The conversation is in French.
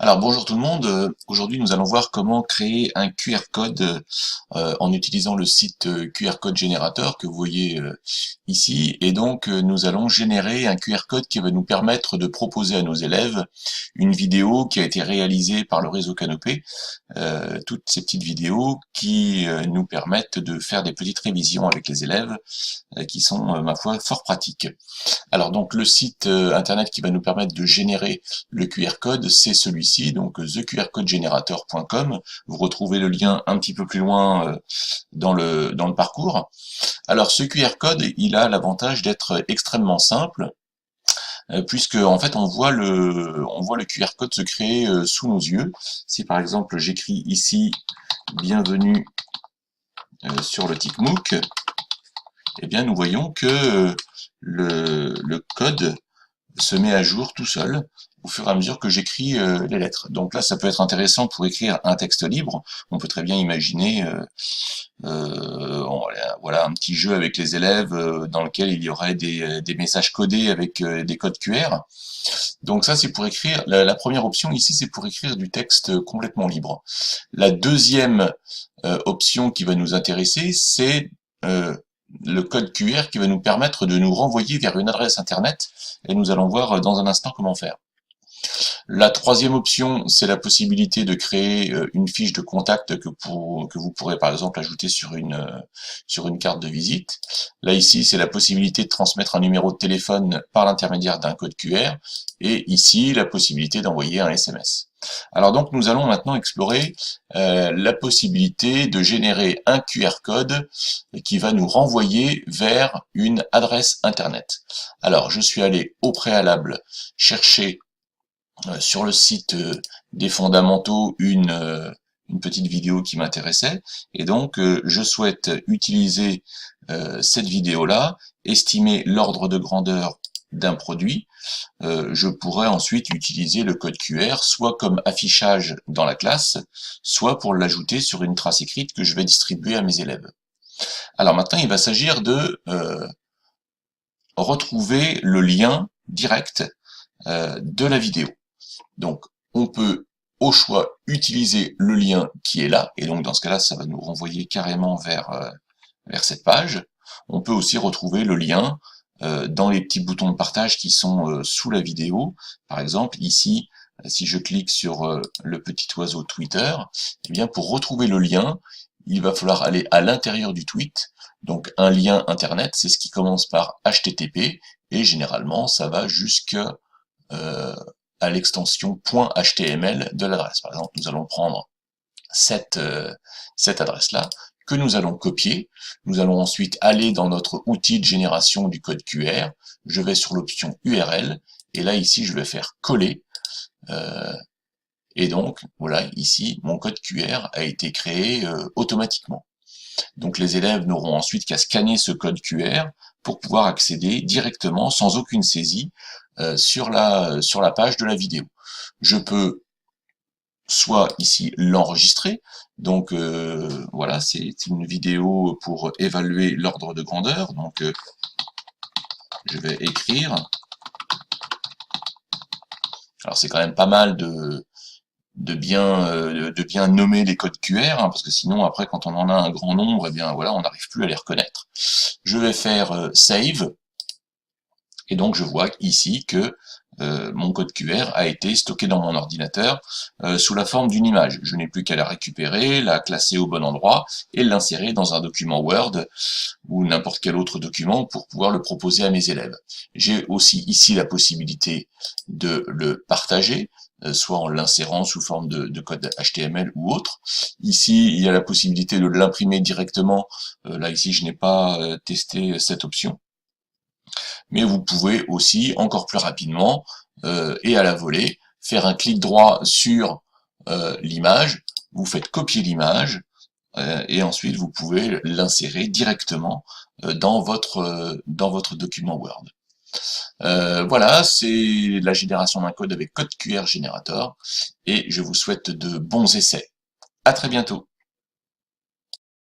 Alors bonjour tout le monde, aujourd'hui nous allons voir comment créer un QR code en utilisant le site QR code générateur que vous voyez ici, et donc nous allons générer un QR code qui va nous permettre de proposer à nos élèves une vidéo qui a été réalisée par le réseau Canopé, toutes ces petites vidéos qui nous permettent de faire des petites révisions avec les élèves qui sont ma foi fort pratiques. Alors donc le site internet qui va nous permettre de générer le QR code, c'est celui-ci, donc theqrcodegenerator.com. Vous retrouvez le lien un petit peu plus loin dans le parcours. Alors ce QR code, il a l'avantage d'être extrêmement simple, puisque en fait on voit le QR code se créer sous nos yeux. Si par exemple j'écris ici bienvenue sur le TICMOOC, eh bien nous voyons que le code se met à jour tout seul au fur et à mesure que j'écris les lettres. Donc là, ça peut être intéressant pour écrire un texte libre. On peut très bien imaginer voilà, un petit jeu avec les élèves dans lequel il y aurait des messages codés avec des codes QR. Donc ça, c'est pour écrire, la première option ici, c'est pour écrire du texte complètement libre. La deuxième option qui va nous intéresser, c'est le code QR qui va nous permettre de nous renvoyer vers une adresse internet, et nous allons voir dans un instant comment faire. La troisième option, c'est la possibilité de créer une fiche de contact que vous pourrez par exemple ajouter sur une carte de visite. Là ici, c'est la possibilité de transmettre un numéro de téléphone par l'intermédiaire d'un code QR, et ici, la possibilité d'envoyer un SMS. Alors donc, nous allons maintenant explorer la possibilité de générer un QR code qui va nous renvoyer vers une adresse internet. Alors, je suis allé au préalable chercher sur le site des fondamentaux une petite vidéo qui m'intéressait, et donc je souhaite utiliser cette vidéo-là, estimer l'ordre de grandeur d'un produit. Je pourrais ensuite utiliser le code QR soit comme affichage dans la classe, soit pour l'ajouter sur une trace écrite que je vais distribuer à mes élèves. Alors maintenant, il va s'agir de retrouver le lien direct de la vidéo. Donc, on peut au choix utiliser le lien qui est là, et donc dans ce cas-là, ça va nous renvoyer carrément vers cette page. On peut aussi retrouver le lien dans les petits boutons de partage qui sont sous la vidéo. Par exemple, ici, si je clique sur le petit oiseau Twitter, eh bien pour retrouver le lien, il va falloir aller à l'intérieur du tweet. Donc un lien internet, c'est ce qui commence par HTTP, et généralement ça va jusqu'à l'extension .html de l'adresse. Par exemple, nous allons prendre cette adresse-là, que nous allons copier. Nous allons ensuite aller dans notre outil de génération du code QR. Je vais sur l'option URL, et là, ici, je vais faire coller. Et donc, voilà, ici, mon code QR a été créé automatiquement. Donc, les élèves n'auront ensuite qu'à scanner ce code QR pour pouvoir accéder directement, sans aucune saisie, sur la page de la vidéo. Je peux soit ici l'enregistrer, donc voilà, c'est une vidéo pour évaluer l'ordre de grandeur, donc je vais écrire. Alors c'est quand même pas mal de bien nommer les codes QR, hein, parce que sinon après quand on en a un grand nombre, eh bien voilà, on n'arrive plus à les reconnaître. Je vais faire save, et donc je vois ici que mon code QR a été stocké dans mon ordinateur sous la forme d'une image. Je n'ai plus qu'à la récupérer, la classer au bon endroit et l'insérer dans un document Word ou n'importe quel autre document pour pouvoir le proposer à mes élèves. J'ai aussi ici la possibilité de le partager, soit en l'insérant sous forme de code HTML ou autre. Ici, il y a la possibilité de l'imprimer directement. Là, ici, je n'ai pas testé cette option. Mais vous pouvez aussi, encore plus rapidement, et à la volée, faire un clic droit sur l'image, vous faites copier l'image, et ensuite vous pouvez l'insérer directement dans votre document Word. Voilà, c'est la génération d'un code avec code QR Generator, et je vous souhaite de bons essais. À très bientôt.